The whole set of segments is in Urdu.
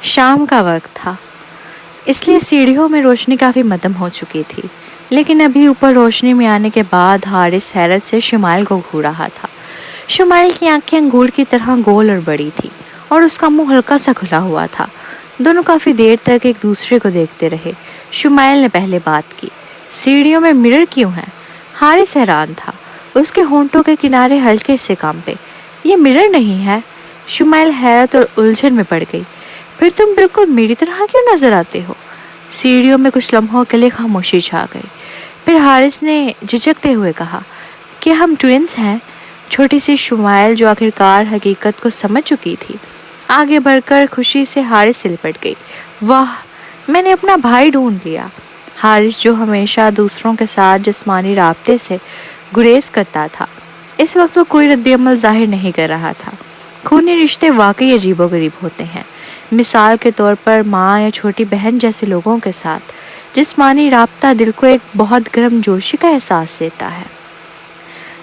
شام کا وقت تھا، اس لیے سیڑھیوں میں روشنی کافی مدھم ہو چکی تھی، لیکن ابھی اوپر روشنی میں آنے کے بعد حارث حیرت سے شمائل کو گھور رہا تھا۔ شمائل کی آنکھیں انگور کی طرح گول اور بڑی تھی اور اس کا منہ ہلکا سا کھلا ہوا تھا۔ دونوں کافی دیر تک ایک دوسرے کو دیکھتے رہے۔ شمائل نے پہلے بات کی، سیڑھیوں میں مرر کیوں ہے؟ حارث حیران تھا، اس کے ہونٹوں کے کنارے ہلکے سے کانپے۔ یہ مرر نہیں ہے۔ شمائل حیرت اور الجھن میں پڑ گئی۔ پھر تم بالکل میری طرح کیوں نظر آتے ہو؟ سیڑھیوں میں کچھ لمحوں کے لیے خاموشی چھا گئی۔ پھر حارث نے جھجکتے ہوئے کہا کہ ہم ٹوئنس ہیں۔ چھوٹی سی شمائل جو آخرکار حقیقت کو سمجھ چکی تھی، آگے بڑھ کر خوشی سے حارث سے لپٹ گئی۔ واہ، میں نے اپنا بھائی ڈھونڈ لیا۔ حارث جو ہمیشہ دوسروں کے ساتھ جسمانی رابطے سے گریز کرتا تھا، اس وقت وہ کوئی رد عمل ظاہر نہیں کر رہا تھا۔ خونی رشتے واقعی عجیب و غریب ہوتے ہیں۔ مثال کے طور پر ماں یا چھوٹی بہن جیسے لوگوں کے ساتھ جسمانی رابطہ دل کو ایک بہت گرم جوشی کا احساس دیتا ہے۔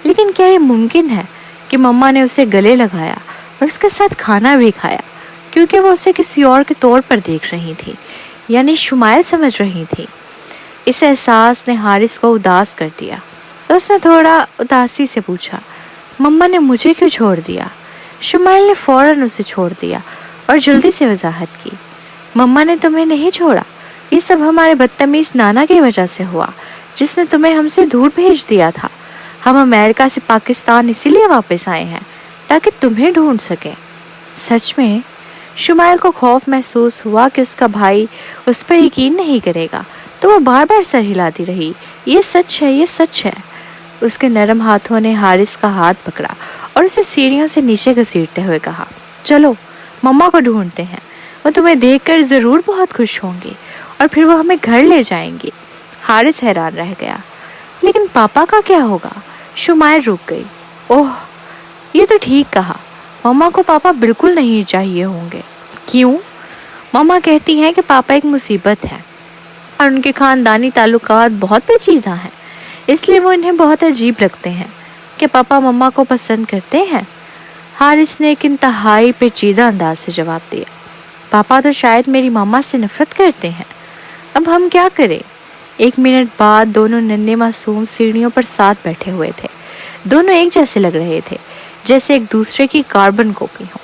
لیکن کیا یہ ممکن ہے کہ مما نے اسے گلے لگایا اور اس کے ساتھ کھانا بھی کھایا کیونکہ وہ اسے کسی اور کے طور پر دیکھ رہی تھی، یعنی شمائل سمجھ رہی تھی؟ اس احساس نے حارث کو اداس کر دیا۔ تو اس نے تھوڑا اداسی سے پوچھا، مما نے مجھے کیوں چھوڑ دیا؟ شمائل نے فوراً اسے چھوڑ دیا اور جلدی سے وضاحت کی، مما نے تمہیں نہیں چھوڑا، یہ سب ہمارے بدتمیز نانا کی وجہ سے ہوا، جس نے تمہیں ہم سے دور بھیج دیا تھا۔ ہم امریکہ سے پاکستان اسی لیے واپس آئے ہیں تاکہ تمہیں ڈھونڈ سکیں۔ سچ میں؟ شمائل کو خوف محسوس ہوا کہ اس کا بھائی اس پر یقین نہیں کرے گا، تو وہ بار بار سر ہلاتی رہی، یہ سچ ہے، یہ سچ ہے۔ اس کے نرم ہاتھوں نے حارث کا ہاتھ پکڑا اور اسے سیڑھیوں سے نیچے گھسیٹتے ہوئے کہا، چلو مما کو ڈھونڈتے ہیں، وہ تمہیں دیکھ کر ضرور بہت خوش ہوں گی اور پھر وہ ہمیں گھر لے جائیں گی۔ حارث حیران رہ گیا، لیکن پاپا کا کیا ہوگا؟ شمائل رک گئی۔ اوہ، یہ تو ٹھیک کہا، مما کو پاپا بالکل نہیں چاہیے ہوں گے۔ کیوں؟ مما کہتی ہیں کہ پاپا ایک مصیبت ہے اور ان کے خاندانی تعلقات بہت پیچیدہ ہیں، اس لیے وہ انہیں بہت عجیب لگتے ہیں کہ پاپا مما کو پسند کرتے ہیں۔ حارث نے ایک انتہائی پیچیدہ انداز سے جواب دیا، پاپا تو شاید میری ماما سے نفرت کرتے ہیں۔ اب ہم کیا کریں؟ ایک منٹ بعد دونوں ننھے معصوم سیڑھیوں پر ساتھ بیٹھے ہوئے تھے۔ دونوں ایک جیسے لگ رہے تھے، جیسے ایک دوسرے کی کاربن کاپی ہو۔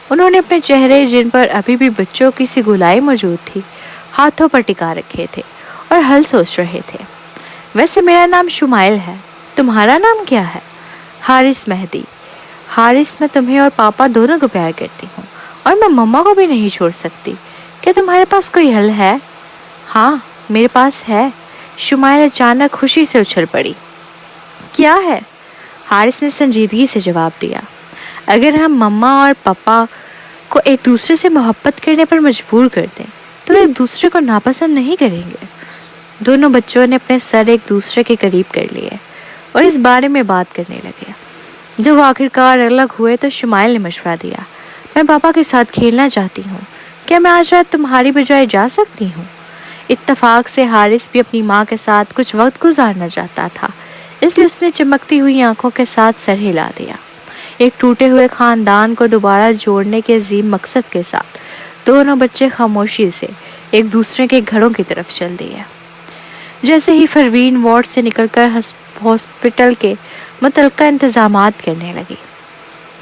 انہوں نے اپنے چہرے، جن پر ابھی بھی بچوں کی سی گلائی موجود تھی، ہاتھوں پر ٹکا رکھے تھے اور حل سوچ رہے تھے۔ ویسے میرا نام شمائل ہے، تمہارا نام کیا ہے؟ حارث مہدی۔ حارث، میں تمہیں اور پاپا دونوں کو پیار کرتی ہوں اور میں مما کو بھی نہیں چھوڑ سکتی۔ کیا تمہارے پاس کوئی حل ہے؟ ہاں، میرے پاس ہے۔ شمائل اچانک خوشی سے اچھل پڑی۔ کیا ہے؟ حارث نے سنجیدگی سے جواب دیا، اگر ہم مما اور پاپا کو ایک دوسرے سے محبت کرنے پر مجبور کر دیں تو ایک دوسرے کو ناپسند نہیں کریں گے۔ دونوں بچوں نے اپنے سر ایک دوسرے کے قریب کر لیے اور اس بارے میں بات کرنے لگے۔ جب وہ آخرکار الگ ہوئے تو شمائل نے مشورہ دیا، میں پاپا کے ساتھ کھیلنا چاہتی ہوں، کیا میں آج رات تمہاری بجائے جا سکتی ہوں؟ اتفاق سے حارث بھی اپنی ماں کے ساتھ کچھ وقت گزارنا چاہتا تھا، اس لیے اس نے چمکتی ہوئی آنکھوں کے ساتھ سر ہلا دیا۔ ایک ٹوٹے ہوئے خاندان کو دوبارہ جوڑنے کے عظیم مقصد کے ساتھ دونوں بچے خاموشی سے ایک دوسرے کے گھروں کی طرف چل دیے۔ جیسے ہی پروین وارڈ سے نکل کر ہاسپٹل کے متعلقہ انتظامات کرنے لگی،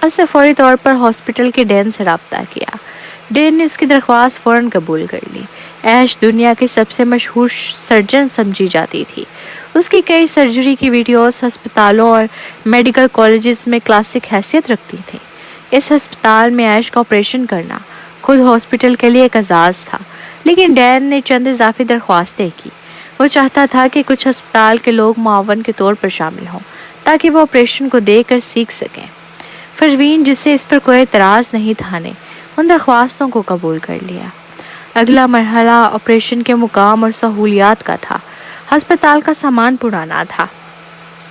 اس نے فوری طور پر ہاسپٹل کے ڈین سے رابطہ کیا۔ ڈین نے اس کی درخواست فوراً قبول کر لی۔ ایش دنیا کی سب سے مشہور سرجن سمجھی جاتی تھی۔ اس کی کئی سرجری کی ویڈیوز ہسپتالوں اور میڈیکل کالجز میں کلاسک حیثیت رکھتی تھیں۔ اس ہسپتال میں ایش کا آپریشن کرنا خود ہاسپٹل کے لیے ایک اعزاز تھا، لیکن ڈین نے چند اضافی درخواستیں کی۔ وہ چاہتا تھا کہ کچھ ہسپتال کے لوگ معاون کے طور پر شامل ہوں تاکہ وہ آپریشن کو دیکھ کر سیکھ سکیں۔ پروین، جسے اس پر کوئی اعتراض نہیں تھا، نے ان درخواستوں کو قبول کر لیا۔ اگلا مرحلہ آپریشن کے مقام اور سہولیات کا تھا۔ ہسپتال کا سامان پرانا تھا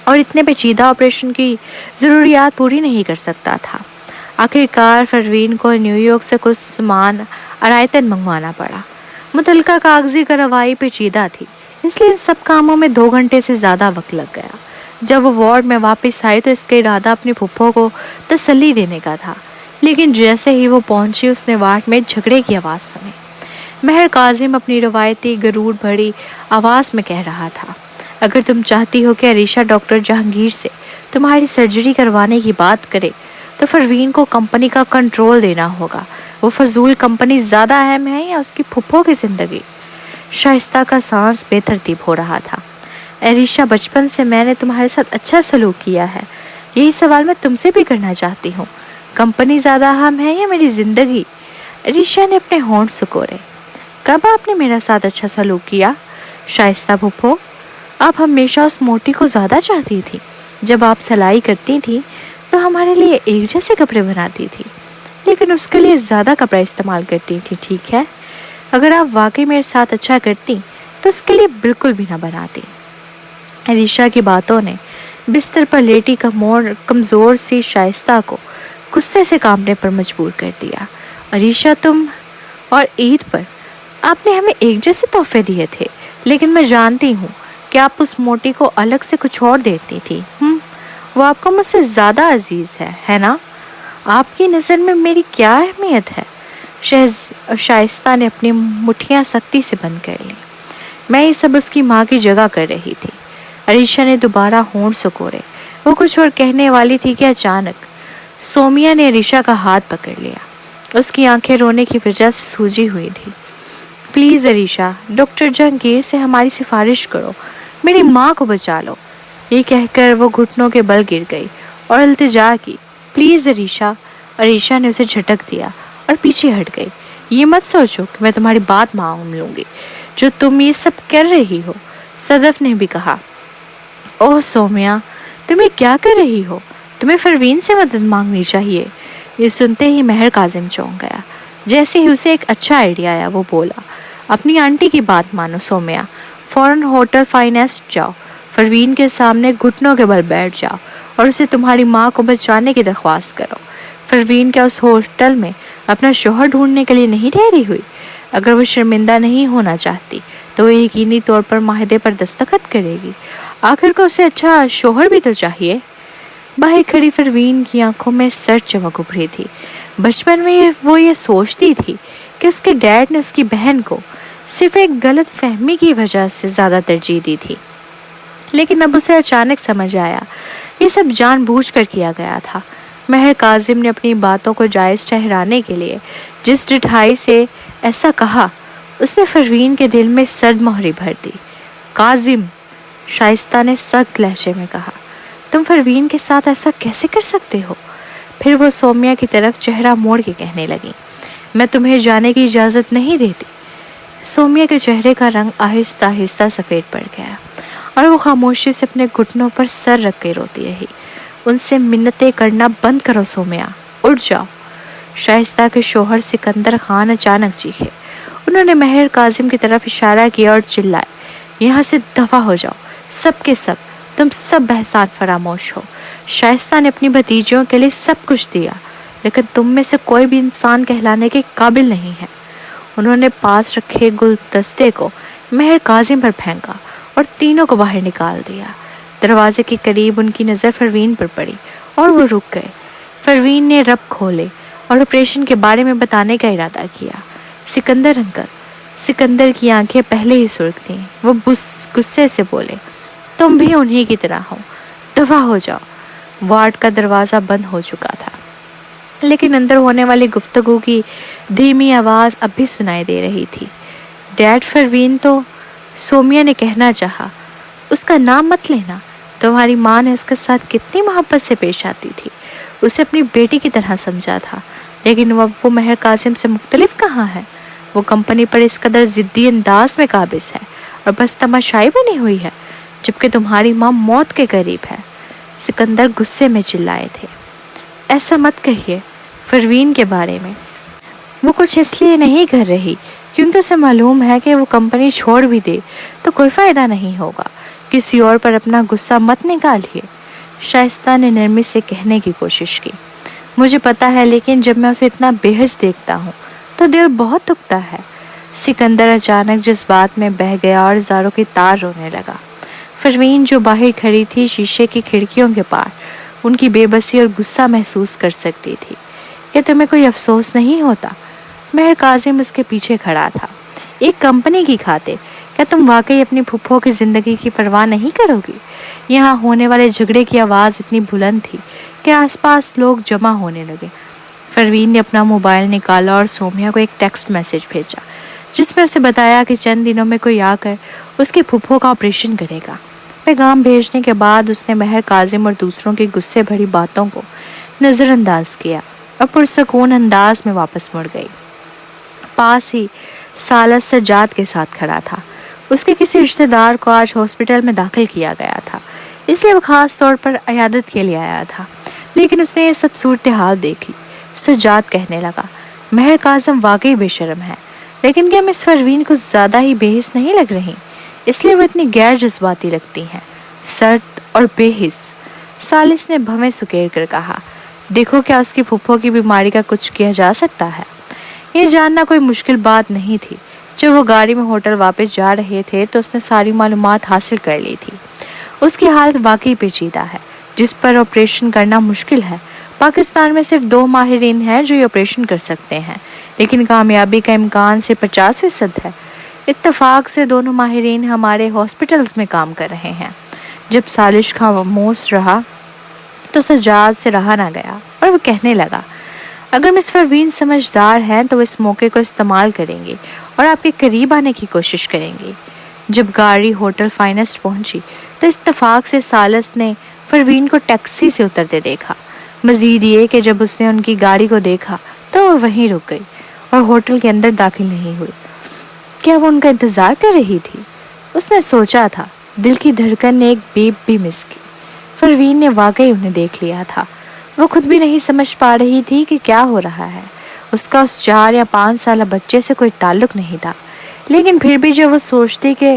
اور اتنے پیچیدہ آپریشن کی ضروریات پوری نہیں کر سکتا تھا۔ آخرکار پروین کو نیو یارک سے کچھ سامان آرائتاً منگوانا پڑا۔ متعلقہ کاغذی کارروائی پیچیدہ تھی، اس لیے ان سب کاموں میں 2 گھنٹے سے زیادہ وقت لگ گیا۔ جب وہ وارڈ میں واپس آئی تو اس کا ارادہ اپنی پھپھو کو تسلی دینے کا تھا لیکن جیسے ہی وہ پہنچی اس نے وارڈ میں جھگڑے کی آواز سنی۔ مہر کاظم اپنی روایتی غرور بھری آواز میں کہہ رہا تھا، اگر تم چاہتی ہو کہ عریشہ ڈاکٹر جہانگیر سے تمہاری سرجری کروانے کی بات کرے تو پروین کو کمپنی کا کنٹرول دینا ہوگا۔ وہ فضول کمپنی زیادہ اہم ہے یا اس کی پھپھو کی زندگی؟ شائستہ کا سانس بے ترتیب ہو رہا تھا۔ عریشہ، بچپن سے میں نے تمہارے ساتھ اچھا سلوک کیا ہے، یہی سوال میں تم سے بھی کرنا چاہتی ہوں، کمپنی زیادہ اہم ہے یا میری زندگی؟ عریشہ نے اپنے ہونٹ سکورے۔ کب آپ نے میرا ساتھ اچھا سلوک کیا؟ شائستہ پھپھو، آپ ہمیشہ اس موٹی کو زیادہ چاہتی تھی۔ جب آپ سلائی کرتی تھی تو ہمارے لیے ایک جیسے کپڑے بناتی تھی، لیکن اس کے لیے زیادہ کپڑا استعمال کرتی تھی، ٹھیک ہے؟ اگر آپ واقعی میرے ساتھ اچھا کرتی تو اس کے لیے بالکل بھی نہ بناتی۔ عریشہ کی باتوں نے بستر پر لیٹی کمزور سی شائستہ کو غصے سے کانپنے پر مجبور کر دیا۔ عریشہ، تم اور عید پر آپ نے ہمیں ایک جیسے تحفے دیے تھے، لیکن میں جانتی ہوں کہ آپ اس موٹی کو الگ سے کچھ اور دیتی تھی۔ وہ آپ کو مجھ سے زیادہ عزیز ہے نا؟ آپ کی نظر میں میری کیا اہمیت ہے؟ شائستہ نے اپنی مٹھیاں سختی سے بند کر لی۔ میں یہ سب اس کی ماں کی جگہ کر رہی تھی۔ عریشہ نے دوبارہ ہونٹ سکورے۔ وہ کچھ اور کہنے والی تھی کہ اچانک سومیا نے عریشہ کا ہاتھ پکڑ لیا۔ اس کی آنکھیں رونے کی وجہ سے سوجی ہوئی تھی۔ پلیز عریشہ، ڈاکٹر جہانگیر سے ہماری سفارش کرو، میری ماں کو بچا لو۔ یہ کہہ کر وہ گھٹنوں کے بل گر گئی اور التجا کی، پلیز عریشہ۔ عریشہ نے اسے جھٹک دیا اور پیچھے ہٹ گئی۔ یہ مت سوچو کہ میں تمہاری بات مان لوں گی جو تم یہ سب کر رہی ہو، صدف نے بھی کہا۔ اوہ سومیا، تم یہ کیا کر رہی ہو؟ تمہیں پروین سے مدد مانگنی چاہیے۔ یہ سنتے ہی مہر کاظم چونک گیا۔ جیسے ہی اسے ایک اچھا آئیڈیا آیا وہ بولا، اپنی آنٹی کی بات مانو سومیا، فوراً ہوٹل فائنانس جاؤ، پروین کے سامنے گھٹنوں کے بل بیٹھ جاؤ اور اسے تمہاری ماں کو بچانے کی درخواست کرو۔ پروین کیا اس ہوٹل میں اپنا شوہر ڈھونڈنے کے لیے نہیں ٹھہری ہوئی؟ اگر وہ شرمندہ نہیں ہونا چاہتی تو وہ یقینی طور پر معاہدے پر دستخط کرے گی۔ آخر کو اسے اچھا شوہر بھی تو چاہیے۔ باہر کھڑی پروین کی آنکھوں میں سرد چمک ابھری تھی۔ بچپن میں وہ یہ سوچتی تھی کہ اس کے ڈیڈ نے اس کی بہن کو صرف ایک غلط فہمی کی وجہ سے زیادہ ترجیح دی تھی، لیکن اب اسے اچانک سمجھ آیا یہ سب جان بوجھ کر کیا گیا تھا۔ مہر کاظم نے اپنی باتوں کو جائز ٹھہرانے کے لیے جس ڈٹھائی سے ایسا کہا، اس نے پروین کے دل میں سرد مہری بھر دی۔ کاظم، شائستہ نے سخت لہجے میں کہا، تم پروین کے ساتھ ایسا کیسے کر سکتے ہو؟ پھر وہ سومیا کی طرف چہرہ موڑ کے کہنے لگی، میں تمہیں جانے کی اجازت نہیں دیتی۔ سومیا کے چہرے کا رنگ آہستہ آہستہ سفید پڑ گیا اور وہ خاموشی سے اپنے گھٹنوں پر سر رکھ کے روتی رہی۔ ان سے منتیں کرنا بند کرو سومیا، اٹھ جاؤ۔ شائستہ کے شوہر سکندر خان اچانک چیخے۔ انہوں نے مہر کاظم کی طرف اشارہ کیا اور چلائے، یہاں سے دفع ہو جاؤ، سب کے سب، تم سب بحثان فراموش ہو۔ شائستہ نے اپنی بھتیجیوں کے لیے سب کچھ دیا، لیکن تم میں سے کوئی بھی انسان کہلانے کے قابل نہیں ہے۔ انہوں نے پاس رکھے گلدستے کو مہر کاظم پر پھینکا اور تینوں کو باہر نکال دیا۔ دروازے کے قریب ان کی نظر پروین پر پڑی اور وہ رک گئے۔ پروین نے رب کھولے اور آپریشن کے بارے میں بتانے کا ارادہ کیا۔ سکندر انکل، سکندر کی آنکھیں پہلے ہی سرخ تھیں۔ وہ غصے سے بولے، تم بھی انہی کی طرح ہو، دفع ہو جاؤ۔ وارڈ کا دروازہ بند ہو چکا تھا، لیکن اندر ہونے والی گفتگو کی دھیمی آواز اب بھی سنائی دے رہی تھی۔ ڈیڈ، پروین تو، سومیا نے کہنا چاہا، اس کا نام مت لینا۔ تمہاری ماں نے اس کے ساتھ کتنی محبت سے پیش آتی تھی، اسے اپنی بیٹی کی طرح سمجھا تھا، لیکن وہ مہر کاظم سے مختلف کہاں ہے؟ وہ کمپنی پر اس قدر ضدی انداز میں قابض ہے اور بس تماشائی بنی ہوئی ہے، جبکہ تمہاری ماں موت کے قریب ہے۔ سکندر غصے میں چلائے تھے، ایسا مت کہیے پروین کے بارے میں۔ وہ کچھ اس لیے نہیں کر رہی کیونکہ اسے معلوم ہے کہ وہ کمپنی چھوڑ بھی دے تو کوئی فائدہ نہیں ہوگا۔ کسی اور پر اپنا غصہ مت نکالیے، شائستہ نے نرمی سے کہنے کی کوشش کی۔ مجھے پتا ہے، لیکن جب میں اسے اتنا بے حس دیکھتا ہوں تو دل بہت دکھتا ہے۔ سکندر اچانک جذبات میں بہہ گیا اور زاروں کی تار رونے لگا۔ پروین جو باہر کھڑی تھی شیشے کی کھڑکیوں کے پار ان کی بے بسی اور غصہ محسوس کر سکتی تھی۔ کہ تمہیں کوئی افسوس نہیں ہوتا؟ مہر کاظم اس کے پیچھے کھڑا تھا۔ ایک کمپنی کی خاطر کیا تم واقعی اپنی پھپھو کی زندگی کی پرواہ نہیں کرو گی؟ یہاں ہونے والے جھگڑے کی آواز اتنی بلند تھی کہ آس پاس لوگ جمع ہونے لگے۔ پروین نے اپنا موبائل نکالا اور سومیا کو ایک ٹیکسٹ میسج بھیجا جس میں اسے بتایا کہ چند دنوں میں کوئی آ کر اس کی پھپھو کا آپریشن کرے گا۔ پیغام بھیجنے کے بعد اس نے مہر کاظم اور دوسروں کی غصے بھری باتوں کو نظر انداز کیا اور پرسکون انداز میں واپس مڑ گئی۔ پاس ہی سالس سجاد کے ساتھ کھڑا تھا۔ اس کے کسی رشتہ دار کو آج ہاسپٹل میں داخل کیا گیا تھا، اس لیے وہ خاص طور پر عیادت کے لیے آیا تھا، لیکن اس نے یہ سب صورتحال دیکھی۔ سجاد کہنے لگا، مہر کاظم واقعی بے شرم ہے، لیکن کیا مس پروین کچھ زیادہ ہی بے حس نہیں لگ رہی؟ اس لیے وہ اتنی غیر جذباتی لگتی ہیں، سرد اور بے حس۔ سالس نے بھویں سکیڑ کر کہا، دیکھو کیا اس کی پھپھو کی بیماری کا کچھ کیا جا سکتا ہے؟ یہ جاننا کوئی مشکل بات نہیں تھی۔ جب وہ گاڑی میں ہوٹل واپس جا رہے تھے تو اس نے ساری معلومات حاصل کر لی تھی۔ اس کی حالت واقعی پیچیدہ ہے جس پر آپریشن کرنا مشکل ہے۔ پاکستان میں صرف 2 ماہرین ہیں جو یہ آپریشن کر سکتے ہیں، لیکن کامیابی کا امکان صرف 50% ہے۔ اتفاق سے دونوں ماہرین ہمارے ہاسپٹلز میں کام کر رہے ہیں۔ جب سالش خاموش رہا تو سجاد سے رہا نہ گیا اور وہ کہنے لگا، اگر مس پروین سمجھدار ہیں تو اس موقع کو استعمال کریں گے اور آپ کے قریب آنے کی کوشش کریں گے۔ جب گاڑی ہوٹل فائنسٹ پہنچی تو اتفاق سے سالس نے پروین کو ٹیکسی سے اترتے دیکھا۔ مزید یہ کہ جب اس نے ان کی گاڑی کو دیکھا تو وہ وہیں رک گئی اور ہوٹل کے اندر داخل نہیں ہوئی۔ کیا وہ ان کا انتظار کر رہی تھی؟ اس نے سوچا تھا۔ دل کی دھڑکن نے ایک بیپ بھی مس کی۔ پروین نے واقعی انہیں دیکھ لیا تھا۔ وہ خود بھی نہیں سمجھ پا رہی تھی کہ کیا ہو رہا ہے۔ اس کا اس 4 یا 5 سالہ بچے سے کوئی تعلق نہیں تھا، لیکن پھر بھی جب وہ سوچتی کہ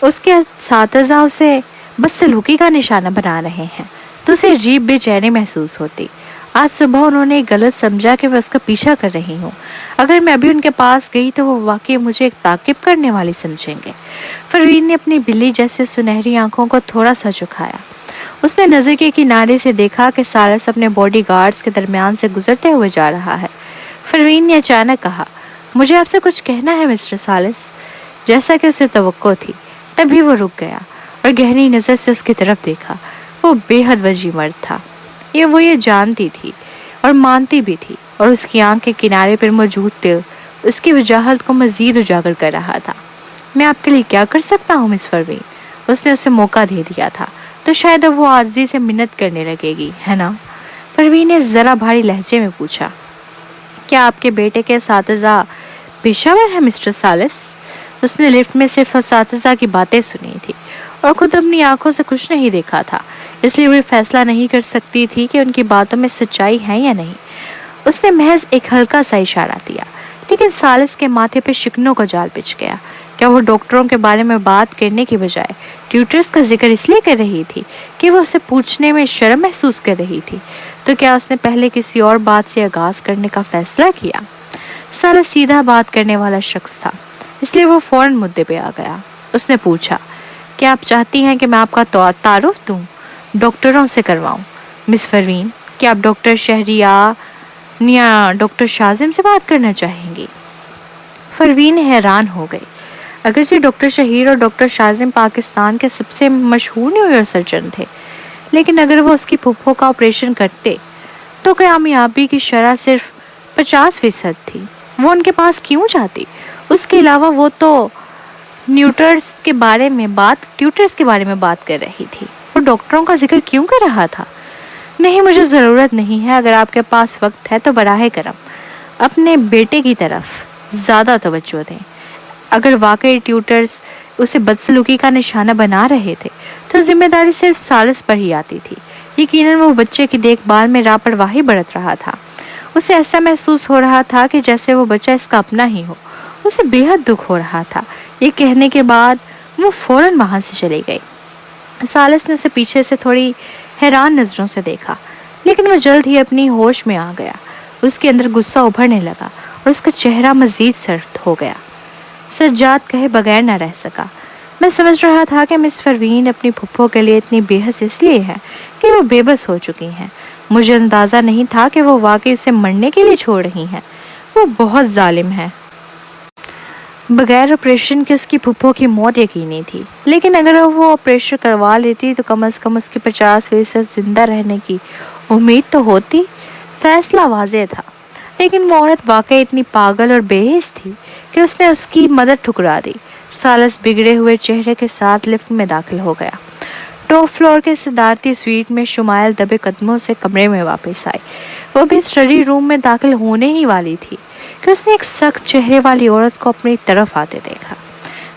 اس کے اساتذہ اسے بدسلوکی کا نشانہ بنا رہے ہیں تو اسے عجیب بے چینی محسوس ہوتی۔ آج صبح انہوں نے غلط سمجھا کہ میں اس کا پیچھا کر رہی ہوں۔ اگر میں ابھی ان کے پاس گئی تو وہ واقعی مجھے ایک تعقیب کرنے والی سمجھیں گے۔ پروین نے اپنی بلی جیسے سنہری آنکھوں کو تھوڑا سا جھکایا۔ اس نے نظر کے کنارے سے دیکھا کہ سالس اپنے باڈی گارڈز کے درمیان سے گزرتے ہوئے جا رہا ہے۔ پروین نے اچانک کہا، مجھے آپ سے کچھ کہنا ہے مسٹر سالس۔ جیسا کہ اسے توقع تھی، تبھی وہ رک گیا اور گہری نظر سے اس کی طرف دیکھا۔ وہ بے حد وجی مرد تھا، وہ یہ جانتی تھی اور مانتی بھی تھی، اور اس کی آنکھ کے کنارے پر موجود تل اس کی وجاہت کو مزید اجاگر کر رہا تھا۔ میں آپ کے لیے کیا کر سکتا ہوں مس پروین؟ اس نے اسے موقع دے دیا تھا تو شاید اب وہ عاجزی سے منت کرنے لگے گی، ہے نا؟ پروین نے ذرا بھاری لہجے میں پوچھا، کیا آپ کے بیٹے کے اساتذہ پیشہ ور ہیں مسٹر سالس؟ اس نے لفٹ میں صرف اساتذہ کی باتیں سنی تھی اور خود اپنی آنکھوں سے کچھ نہیں دیکھا تھا، اس لیے وہ فیصلہ نہیں کر سکتی تھی کہ ان کی باتوں میں سچائی ہے یا نہیں۔ اس نے محض ایک ہلکا سا اشارہ دیا، لیکن سالس کے ماتھے پہ شکنوں کا جال بچھ گیا۔ کیا وہ ڈاکٹروں کے بارے میں بات کرنے کی بجائے ٹیوٹرز کا ذکر اس لیے کر رہی تھی کہ وہ اسے پوچھنے میں شرم محسوس کر رہی تھی؟ تو کیا اس نے پہلے کسی اور بات سے آغاز کرنے کا فیصلہ کیا؟ سالس سیدھا بات کرنے والا شخص تھا، اس لیے وہ فوراً مدعے پہ آ گیا۔ اس نے پوچھا، کیا آپ چاہتی ہیں کہ میں آپ کا تعارف دوں؟ ڈاکٹروں سے کرواؤں؟ مس پروین، کیا آپ ڈاکٹر شہریار یا ڈاکٹر شازم سے بات کرنا چاہیں گی؟ پروین حیران ہو گئی۔ اگرچہ ڈاکٹر شہیر اور ڈاکٹر شازم پاکستان کے سب سے مشہور نیورو سرجن تھے، لیکن اگر وہ اس کی پھپھو کا آپریشن کرتے تو کامیابی کی شرح صرف 50% تھی۔ وہ ان کے پاس کیوں جاتی؟ اس کے علاوہ وہ تو ٹیوٹرز کے بارے میں بات کر رہی تھی۔ وہ ڈاکٹروں کا ذکر کیوں کر رہا تھا؟ نہیں، مجھے ضرورت نہیں ہے۔ اگر آپ کے پاس وقت ہے تو براہ کرم اپنے بیٹے کی طرف زیادہ توجہ دیں۔ اگر واقعی ٹیوٹرز اسے بدسلوکی کا نشانہ بنا رہے تھے تو ذمہ داری صرف سالس پر ہی آتی تھی۔ یقیناً وہ بچے کی دیکھ بھال میں لاپرواہی برت رہا تھا۔ اسے ایسا محسوس ہو رہا تھا کہ جیسے وہ بچہ اس کا اپنا ہی ہو۔ اسے بے حد دکھ ہو رہا تھا۔ یہ کہنے کے بعد وہ فوراً وہاں سے چلی گئی۔ سالس نے اسے پیچھے سے تھوڑی حیران نظروں سے دیکھا، لیکن وہ جلد ہی اپنی ہوش میں آ گیا۔ اس کے اندر غصہ ابھرنے لگا اور اس کا چہرہ مزید سرد ہو گیا۔ سجاد کہے بغیر نہ رہ سکا، میں سمجھ رہا تھا کہ مس پروین اپنی پھپھو کے لیے اتنی بے حس اس لیے ہے کہ وہ بے بس ہو چکی ہیں۔ مجھے اندازہ نہیں تھا کہ وہ واقعی اسے مرنے کے لیے چھوڑ رہی ہیں۔ وہ بہت ظالم ہے۔ بغیر آپریشن کے اس کی پھپھو کی موت یقینی تھی، لیکن اگر وہ آپریشن کروا لیتی تو کم از کم اس کی 50% زندہ رہنے کی امید تو ہوتی۔ فیصلہ واضح تھا، لیکن وہ عورت واقعی اتنی پاگل اور بے حس تھی کہ اس نے اس کی مدد ٹھکرا دی۔ سالس بگڑے ہوئے چہرے کے ساتھ لفٹ میں داخل ہو گیا۔ ٹاپ فلور کے صدارتی سویٹ میں شمائل دبے قدموں سے کمرے میں واپس آئی۔ وہ بھی اسٹڈی روم میں داخل ہونے ہی والی تھی کہ اس نے ایک سخت چہرے والی عورت کو اپنی طرف آتے دیکھا،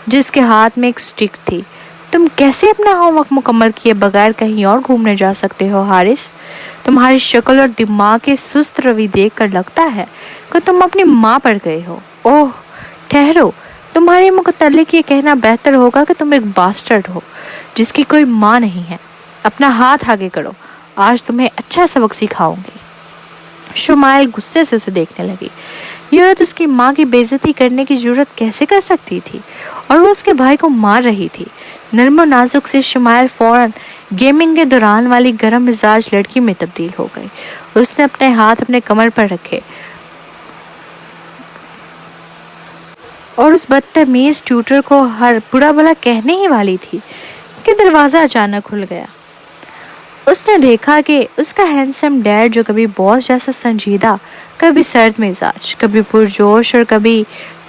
جس کے ہاتھ میں ایک سٹک تھی۔ تم کیسے اپنا ہوم ورک مکمل کیے بغیر کہیں اور گھومنے جا سکتے ہو حارث؟ تمہاری شکل اور دماغ کی سست روی دیکھ کر لگتا ہے کہ تم اپنی ماں پر گئے ہو۔ اوہ ٹھہرو، تمہارے متعلق یہ کہنا بہتر ہوگا کہ تم ایک باسٹرڈ ہو جس کی کوئی ماں نہیں ہے۔ اپنا ہاتھ آگے کرو، آج تمہیں اچھا سبق سکھاؤں گی۔ شمائل غصے سے اسے دیکھنے لگی۔ یہ عورت اس کی ماں کی بے عزتی کرنے کی جرات کیسے کر سکتی تھی؟ اور وہ اس کے بھائی کو مار رہی تھی۔ نرم و نازک سے شمائل فوراً گیمنگ کے دوران والی گرم مزاج لڑکی میں تبدیل ہو گئی۔ اس نے اپنے ہاتھ اپنے کمر پر رکھے اور اس بدتمیز ٹیوٹر کو ہر برا بھلا کہنے ہی والی تھی کہ دروازہ اچانک کھل گیا۔ اس نے دیکھا کہ اس کا ہینڈسم ڈیڈ، جو کبھی باس جیسا سنجیدہ، کبھی سرد مزاج، کبھی پرجوش اور کبھی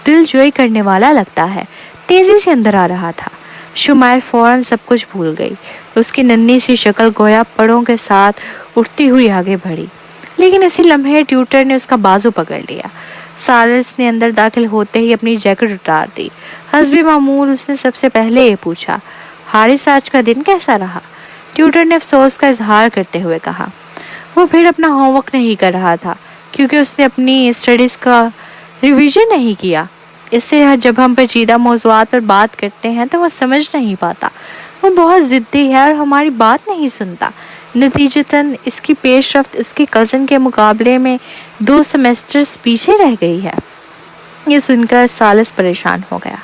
دل جوئی کرنے والا لگتا ہے، تیزی سے اندر آ رہا تھا۔ شمائل فوراً سب کچھ بھول گئی۔ اس کی ننھی سی شکل گویا پڑوں کے ساتھ اٹھتی ہوئی آگے بڑھی، لیکن اسی لمحے ٹیوٹر نے اس کا بازو پکڑ لیا۔ سالس نے اندر داخل ہوتے ہی اپنی جیکٹ اتار دی۔ حسب معمول اس نے سب سے پہلے یہ پوچھا، حارث آج کا دن کیسا رہا؟ ٹیوٹر نے افسوس کا اظہار کرتے ہوئے کہا، وہ پھر اپنا ہوم ورک نہیں کر رہا تھا کیونکہ اس نے اپنی اسٹڈیز کا ریویژن نہیں کیا۔ اس سے جب ہم پیچیدہ موضوعات پر بات کرتے ہیں تو وہ سمجھ نہیں پاتا۔ وہ بہت ضدی ہے اور ہماری بات نہیں سنتا۔ نتیجتاً اس کی پیش رفت اس کے کزن کے مقابلے میں 2 سیمیسٹرز پیچھے رہ گئی ہے۔ یہ سن کر سالس پریشان ہو گیا۔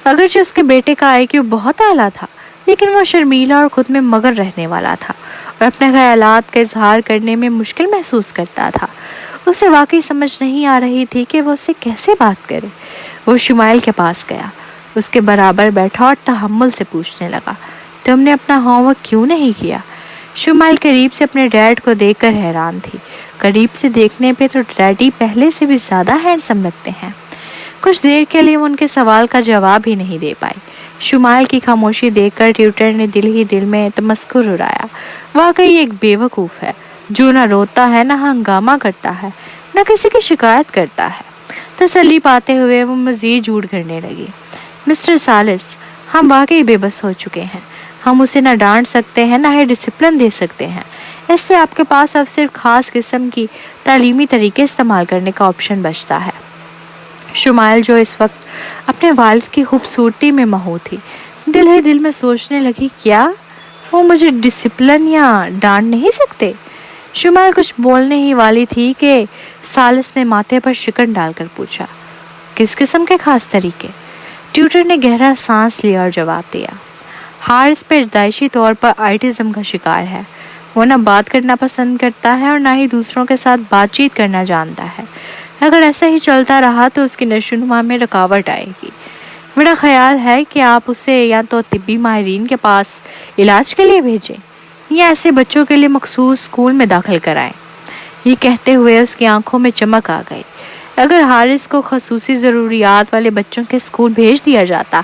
اگرچہ اس کے بیٹے کا IQ بہت اعلیٰ تھا، لیکن وہ شرمیلا اور خود میں مگن رہنے والا تھا اور اپنے خیالات کا اظہار کرنے میں مشکل محسوس کرتا تھا۔ اسے واقعی سمجھ نہیں آ رہی تھی کہ وہ اس سے کیسے بات کرے۔ وہ شمائل کے پاس گیا، اس کے برابر بیٹھا اور تحمل سے پوچھنے لگا، تم نے اپنا ہوم ورک کیوں نہیں کیا؟ شمائل قریب سے اپنے ڈیڈ کو دیکھ کر حیران تھی۔ قریب سے دیکھنے پہ تو ڈیڈی پہلے سے بھی زیادہ ہینڈسم لگتے ہیں۔ کچھ دیر کے لیے وہ ان کے سوال کا جواب ہی نہیں دے پائی۔ شمائل کی خاموشی دیکھ کر ٹیوٹر نے دل ہی دل میں تمسخر اڑایا۔ واقعی ایک بے وقوف ہے جو نہ روتا ہے، نہ ہنگامہ کرتا ہے، نہ کسی کی شکایت کرتا ہے۔ تسلی پاتے ہوئے وہ مزید جھوٹ گھڑنے لگی، مسٹر سالس، ہم واقعی بے بس ہو چکے ہیں۔ ہم اسے نہ ڈانٹ سکتے ہیں، نہ ہی ڈسپلن دے سکتے ہیں۔ اس لیے آپ کے پاس اب صرف خاص قسم کی تعلیمی طریقے استعمال کرنے کا آپشن بچتا ہے۔ شمائل، جو اس وقت اپنے والد کی خوبصورتی میں مہو تھی، دل ہی دل میں سوچنے لگی، کیا وہ مجھے ڈسپلن یا ڈانٹ نہیں سکتے؟ شمائل کچھ بولنے ہی والی تھی کہ سالس نے ماتھے پر شکن ڈال کر پوچھا، کس قسم کے خاص طریقے؟ ٹیوٹر نے گہرا سانس لیا اور جواب دیا، حارث پیدائشی طور پر آٹزم کا شکار ہے۔ وہ نہ بات کرنا پسند کرتا ہے اور نہ ہی دوسروں کے ساتھ بات چیت کرنا جانتا ہے۔ اگر ایسا ہی چلتا رہا تو اس کی نشوونما میں رکاوٹ آئے گی۔ میرا خیال ہے کہ آپ اسے یا تو طبی ماہرین کے پاس علاج کے لیے بھیجیں یا ایسے بچوں کے لیے مخصوص اسکول میں داخل کرائیں۔ یہ کہتے ہوئے اس کی آنکھوں میں چمک آ گئی۔ اگر حارث کو خصوصی ضروریات والے بچوں کے اسکول بھیج دیا جاتا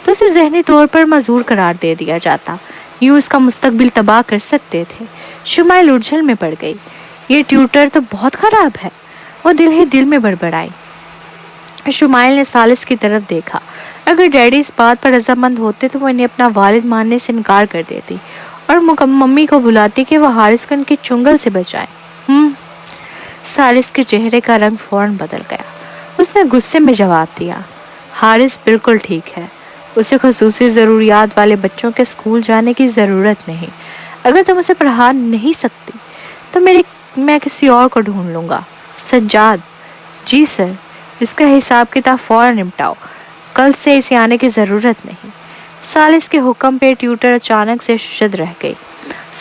تو اسے ذہنی طور پر معذور قرار دے دیا جاتا، یوں اس کا مستقبل تباہ کر سکتے تھے۔ شمائل الجھن میں پڑ گئی، یہ ٹیوٹر تو بہت خراب ہے، وہ دل ہی دل میں بڑبڑائی۔ شمائل نے سالس کی طرف دیکھا۔ اگر ڈیڈی اس بات پر رضامند ہوتے تو وہ انہیں اپنا والد ماننے سے انکار کر دیتی اور ممی کو بلاتی کہ وہ حارث کو ان کی چنگل سے بچائیں۔ سالس کے چہرے کا رنگ فوراً بدل گیا۔ اس نے غصے میں جواب دیا، حارث بالکل ٹھیک ہے، اسے خصوصی ضروریات والے بچوں کے اسکول جانے کی ضرورت نہیں۔ اگر تم اسے پڑھا نہیں سکتی تو میں کسی اور کو ڈھونڈ لوں گا۔ سجاد، جی سر، اس کا حساب کتاب فوراً نپٹاؤ، کل سے اسے آنے کی ضرورت نہیں۔ سالس کے حکم پہ ٹیوٹر اچانک سے ششد رہ گئی۔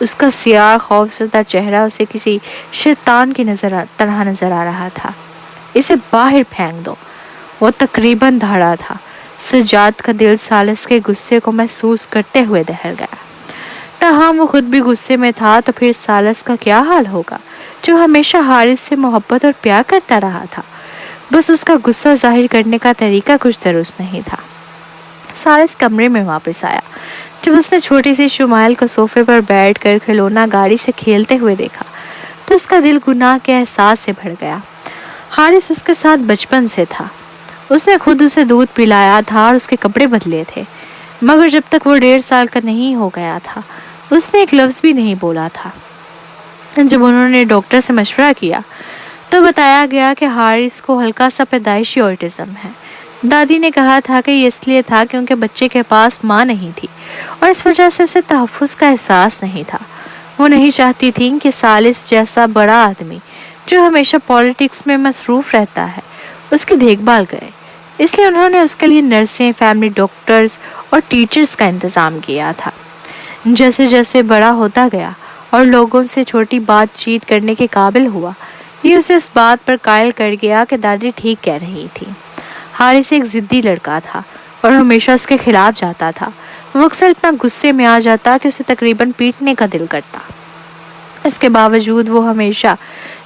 اس کا سیاہ خوف زدہ چہرہ اسے کسی شیطان کی طرح نظر آ رہا تھا۔ اسے باہر پھینک دو، وہ تقریباً دھاڑا تھا۔ سجاد کا دل سالس کے غصے کو محسوس کرتے ہوئے دہل گیا۔ تاہم وہ خود بھی غصے میں تھا، تو پھر سالس کا کیا حال ہوگا جو ہمیشہ حارث سے محبت اور پیار کرتا رہا تھا۔ بس اس کا غصہ ظاہر کرنے کا طریقہ کچھ درست نہیں تھا۔ سالس کمرے میں واپس آیا۔ جب اس نے چھوٹی سی شمائل کو صوفے پر بیٹھ کر کھلونا گاڑی سے کھیلتے ہوئے دیکھا تو اس کا دل گناہ کے احساس سے بھر گیا۔ حارث اس کے ساتھ بچپن سے تھا۔ اس نے خود اسے دودھ پلایا تھا اور اس کے کپڑے بدلے تھے، مگر جب تک وہ 1.5 سال کا نہیں ہو گیا تھا اس نے ایک لفظ بھی نہیں بولا تھا۔ جب انہوں نے ڈاکٹر سے مشورہ کیا تو بتایا گیا کہ حارث کو ہلکا سا پیدائشی آٹزم ہے۔ دادی نے کہا تھا کہ یہ اس لیے تھا کیونکہ بچے کے پاس ماں نہیں تھی اور اس وجہ سے اسے تحفظ کا احساس نہیں تھا۔ وہ نہیں چاہتی تھی کہ سالس جیسا بڑا آدمی جو ہمیشہ پالیٹکس میں مصروف رہتا ہے اس کی دیکھ بھال کرے، اس لیے انہوں نے اس کے لیے نرسیں، فیملی ڈاکٹرز اور ٹیچرز کا انتظام کیا تھا۔ جیسے جیسے بڑا ہوتا گیا اور لوگوں سے چھوٹی بات چیت کرنے کے قابل ہوا، یہ اسے اس بات پر قائل کر گیا کہ دادی ٹھیک کہہ رہی تھی۔ حارث ایک ضدی لڑکا تھا اور ہمیشہ اس کے خلاف جاتا تھا۔ وہ اکثر اتنا غصے میں آ جاتا کہ اسے تقریباً پیٹنے کا دل کرتا۔ اس کے باوجود وہ ہمیشہ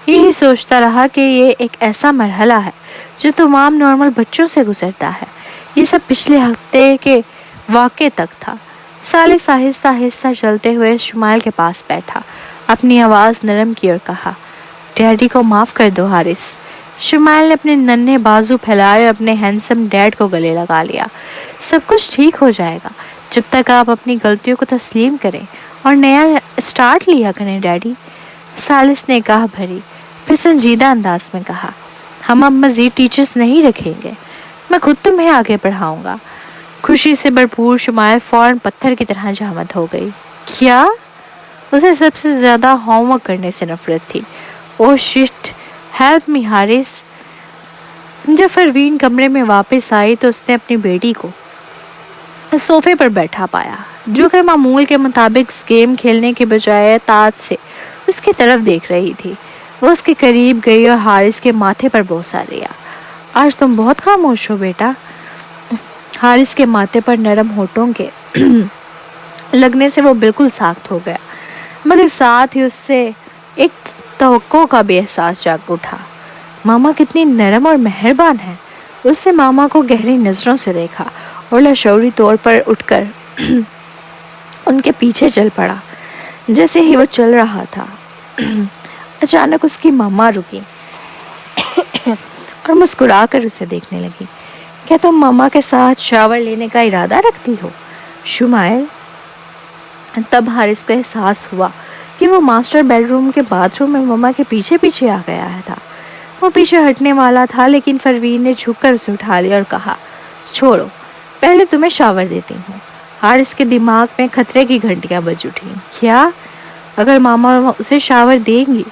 یہی سوچتا رہا کہ یہ ایک ایسا مرحلہ ہے جو تمام نارمل بچوں سے گزرتا ہے۔ یہ سب پچھلے ہفتے کے واقعے تک تھا۔ سالس آہستہ آہستہ چلتے ہوئے شمائل کے پاس بیٹھا، اپنی آواز نرم کی اور کہا، ڈیڈی کو معاف کر دو حارث۔ شمائل نے اپنے ننھے بازو پھیلائے اور اپنے ہینڈسم ڈیڈ کو گلے لگا لیا۔ سب کچھ ٹھیک ہو جائے گا جب تک آپ اپنی غلطیوں کو تسلیم کریں اور نیا اسٹارٹ لیا کریں ڈیڈی۔ سالس نے کہا بھری پھر سنجیدہ انداز میں کہا، ہم اب مزید ٹیچرز نہیں رکھیں گے، میں خود تمہیں آگے پڑھاؤں گا۔ خوشی سے بھرپور شمائل فوراً پتھر کی طرح جامد ہو گئی۔ کیا؟ اسے سب سے زیادہ ہوم ورک کرنے سے نفرت تھی۔ او شٹ، ہیلپ می حارث۔ جب پروین کمرے میں واپس آئی تو اس نے اپنی بیٹی کو صوفے پر بیٹھا پایا، جو کہ معمول کے مطابق گیم کھیلنے کے بجائے تاج سے اس کی طرف دیکھ رہی تھی۔ وہ اس کے قریب گئی اور حارث کے ماتھے پر بوسہ دیا۔ آج تم بہت خاموش ہو بیٹا۔ حارث کے ماتھے پر نرم ہونٹوں کے لگنے سے وہ بالکل ساکت ہو گیا، مگر ساتھ ہی اس سے ایک توقع کا بھی احساس جاگ اٹھا۔ ماما کتنی نرم اور مہربان ہے۔ اس نے ماما کو گہری نظروں سے دیکھا اور لاشعوری طور پر اٹھ کر ان کے پیچھے چل پڑا۔ جیسے ہی وہ چل رہا تھا اچانک اس کی ماما رکی اور مسکرا کر اسے دیکھنے لگی۔ کیا تم ماما کے ساتھ شاور لینے کا ارادہ رکھتی ہو شمائل؟ تب حارث کو احساس ہوا کہ وہ ماسٹر بیڈ روم کے باتھ روم میں ماما کے پیچھے پیچھے آ گیا تھا۔ وہ پیچھے ہٹنے والا تھا لیکن پروین نے جھک کر اسے اٹھا لیا اور کہا، چھوڑو، پہلے تمہیں شاور دیتی ہوں۔ حارث کے دماغ میں خطرے کی گھنٹیاں بج اٹھی۔ کیا؟ اگر ماما اسے شاور دیں گی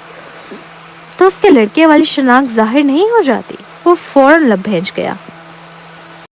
تو اس کے لڑکے والی شناخت ظاہر نہیں ہو جاتی؟ وہ فوراً لب بھیج گیا۔